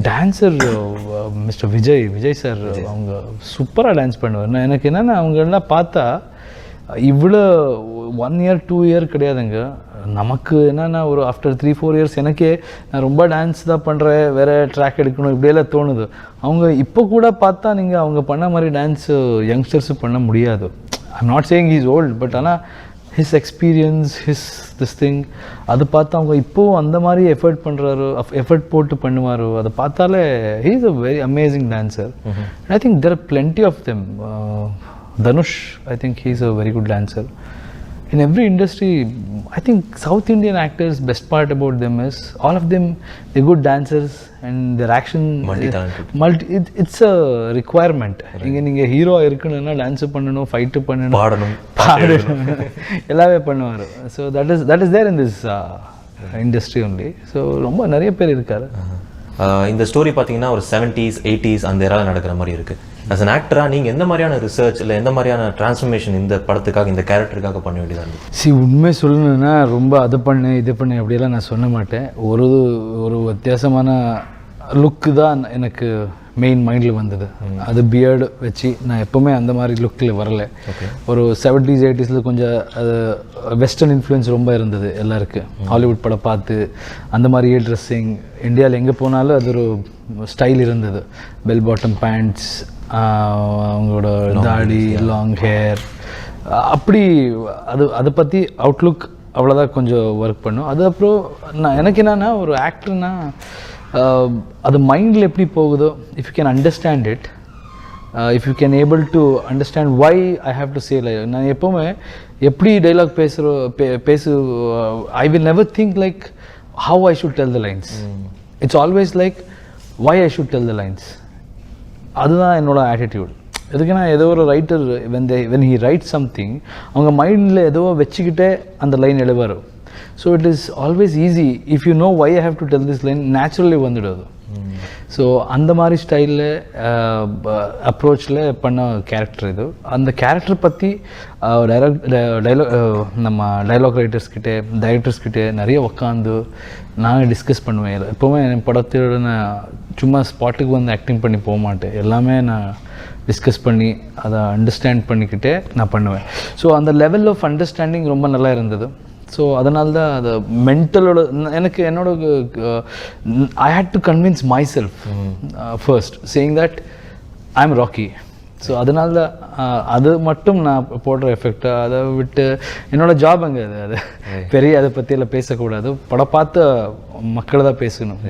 Dancer mister Vijay sir அவங்க சூப்பராக dance பண்ணுவார். நான் எனக்கு என்னென்னா அவங்களெல்லாம் பார்த்தா இவ்வளோ 1 year 2 year கிடையாதுங்க. நமக்கு என்னென்னா ஒரு ஆஃப்டர் 3-4 years எனக்கே நான் ரொம்ப டான்ஸ் தான் பண்ணுறேன், வேறு ட்ராக் எடுக்கணும் இப்படியெல்லாம் தோணுது. அவங்க இப்போ கூட பார்த்தா நீங்கள் அவங்க பண்ண மாதிரி டான்ஸு யங்ஸ்டர்ஸு பண்ண முடியாது. I'm not saying he's old, but ஆனால் ஹிஸ் எக்ஸ்பீரியன்ஸ் திஸ் திங் அது பார்த்து அவங்க இப்போவும் அந்த மாதிரி எஃபர்ட் போட்டு பண்ணுவார். அதை பார்த்தாலே he is a very amazing dancer. I think there are plenty of them. Dhanush, I think he's a very good dancer. In every industry, I think South Indian actors, best part about them is all of them, they're good dancers and their action multi-talented. It's a requirement. நீங்க hero இருக்கணும்னா dance பண்ணணும், fight பண்ணணும், பாடணும் எல்லாமே பண்ணுவாரு. So that is there in this industry only. So ரொம்ப நிறைய பேர் இருக்காரு. இந்த ஸ்டோரி பார்த்தீங்கன்னா ஒரு 70s 80s அந்த ஏரால நடக்கிற மாதிரி இருக்கு. ஆஸ் அன் ஆக்டரா நீங்கள் எந்த மாதிரியான ரிசர்ச் இல்லை எந்த மாதிரியான டிரான்ஸ்ஃபர்மேஷன் இந்த படத்துக்காக இந்த கேரக்டருக்காக பண்ண வேண்டியதாக இருந்துச்சு? உண்மை சொல்லணுன்னா ரொம்ப அது பண்ணு இது பண்ணு அப்படியெல்லாம் நான் சொல்ல மாட்டேன். ஒரு வித்தியாசமான லுக்கு தான் எனக்கு மெயின் மைண்டில் வந்தது. அது பியர்டு வச்சு நான் எப்போவுமே அந்த மாதிரி லுக்கில் வரல. ஒரு 70s 80s கொஞ்சம் அது வெஸ்டர்ன் இன்ஃப்ளூயன்ஸ் ரொம்ப இருந்தது எல்லாருக்கும். ஹாலிவுட் படம் பார்த்து அந்த மாதிரியே ட்ரெஸ்ஸிங், இந்தியாவில் எங்கே போனாலும் அது ஒரு ஸ்டைல் இருந்தது. பெல் பாட்டம் பேண்ட்ஸ், அவங்களோட தாடி, லாங் ஹேர், அப்படி அதை பற்றி அவுட்லுக் அவ்வளோதான் கொஞ்சம் ஒர்க் பண்ணும். அது அப்புறம் எனக்கு என்னென்னா ஒரு ஆக்டர்னா அது மைண்டில் எப்படி போகுதோ, if you can understand it, if you can able to understand why I have to say like. நான் எப்போவுமே எப்படி டைலாக் பேசு I will never think like how I should tell the lines. It's always like why I should tell the lines. அதுதான் என்னோட attitude. எதுக்குன்னா ஏதோ ஒரு writer when he writes something அவங்க மைண்டில் ஏதோ வச்சுக்கிட்டே அந்த லைன் எழுவார். So it is always easy if you know why I have to tell this line, naturally வந்துடுது. ஸோ அந்த மாதிரி ஸ்டைலில் அப்ரோச்சில் பண்ண கேரக்டர் இது. அந்த கேரக்டர் பற்றி நம்ம டைலாக் ரைட்டர்ஸ்கிட்டே டைரக்டர்ஸ்கிட்டே நிறைய உட்காந்து நான் டிஸ்கஸ் பண்ணுவேன். எப்போவுமே என் படத்தோட நான் சும்மா ஸ்பாட்டுக்கு வந்து ஆக்டிங் பண்ணி போக மாட்டேன். எல்லாமே நான் டிஸ்கஸ் பண்ணி அதை அண்டர்ஸ்டாண்ட் பண்ணிக்கிட்டே நான் பண்ணுவேன். ஸோ அந்த லெவல் ஆஃப் அண்டர்ஸ்டாண்டிங் ரொம்ப நல்லா இருந்தது. ஸோ அதனால தான் அது மென்டலோட எனக்கு என்னோட I hate to convince myself first saying that I am Rocky. So அதனால தான் அது மட்டும் நான் போடுற எஃபெக்ட். அதை விட்டு என்னோட ஜாப் அங்கே அது பெரிய அதை பற்றியெல்லாம் பேசக்கூடாது. படம் பார்த்து மக்களை தான் பேசணும்.